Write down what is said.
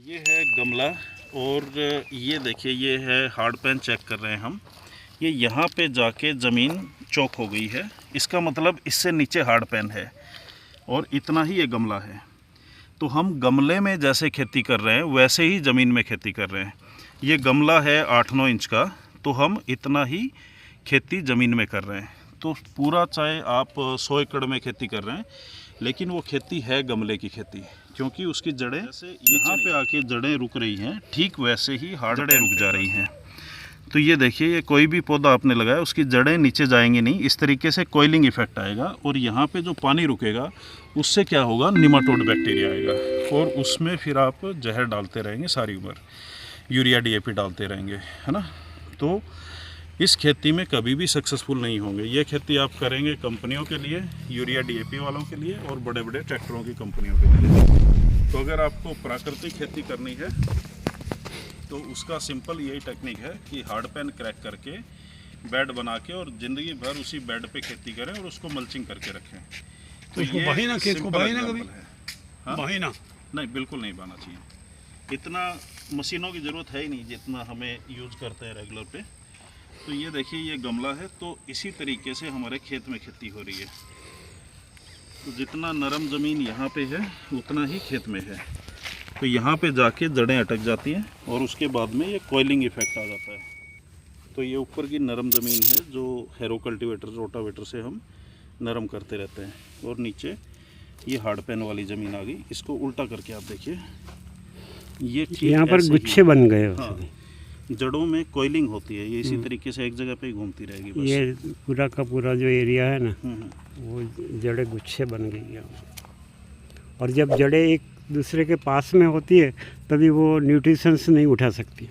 ये है गमला और ये देखिए ये है हार्ड पैन चेक कर रहे हैं हम। ये यहाँ पे जाके ज़मीन चौक हो गई है, इसका मतलब इससे नीचे हार्ड पैन है और इतना ही ये गमला है। तो हम गमले में जैसे खेती कर रहे हैं वैसे ही ज़मीन में खेती कर रहे हैं। ये गमला है 8-9 इंच का, तो हम इतना ही खेती ज़मीन में कर रहे हैं। तो पूरा चाहे आप 100 एकड़ में खेती कर रहे हैं, लेकिन वो खेती है गमले की खेती, क्योंकि उसकी जड़ें जैसे यहाँ पे आके जड़ें रुक रही हैं, ठीक वैसे ही हार्ड जड़ें रुक जा रही हैं। तो ये देखिए, ये कोई भी पौधा आपने लगाया उसकी जड़ें नीचे जाएंगी नहीं, इस तरीके से कॉइलिंग इफेक्ट आएगा। और यहाँ पे जो पानी रुकेगा उससे क्या होगा, निमाटोड बैक्टीरिया आएगा और उसमें फिर आप जहर डालते रहेंगे सारी उम्र, यूरिया DAP डालते रहेंगे, है ना। तो इस खेती में कभी भी सक्सेसफुल नहीं होंगे। ये खेती आप करेंगे कंपनियों के लिए, यूरिया DAP वालों के लिए और बड़े बड़े ट्रैक्टरों की कंपनियों के लिए। तो अगर आपको प्राकृतिक खेती करनी है तो उसका सिंपल यही टेक्निक है कि हार्ड पैन क्रैक करके बेड बना के और ज़िंदगी भर उसी बेड पे खेती करें और उसको मल्चिंग करके रखें। तो ये बहाना खेत को बहाना कभी बहाना नहीं, बिल्कुल नहीं बहाना चाहिए। इतना मशीनों की ज़रूरत है ही नहीं जितना हमें यूज़ करते हैं रेगुलर पे। तो ये देखिए ये गमला है, तो इसी तरीके से हमारे खेत में खेती हो रही है। तो जितना नरम ज़मीन यहाँ पे है उतना ही खेत में है। तो यहाँ पे जाके जड़ें अटक जाती हैं और उसके बाद में ये कॉइलिंग इफेक्ट आ जाता है। तो ये ऊपर की नरम ज़मीन है जो हैरो कल्टीवेटर रोटावेटर से हम नरम करते रहते हैं, और नीचे ये हार्ड पैन वाली ज़मीन आ गई। इसको उल्टा करके आप देखिए, ये यहाँ पर गुच्छे बन गए। हाँ, जड़ों में कॉइलिंग होती है, ये इसी तरीके से एक जगह पे ही घूमती रहेगी बस। ये पूरा का पूरा जो एरिया है ना, वो जड़ें गुच्छे बन गई है। और जब जड़ें एक दूसरे के पास में होती है तभी वो न्यूट्रिशंस नहीं उठा सकती।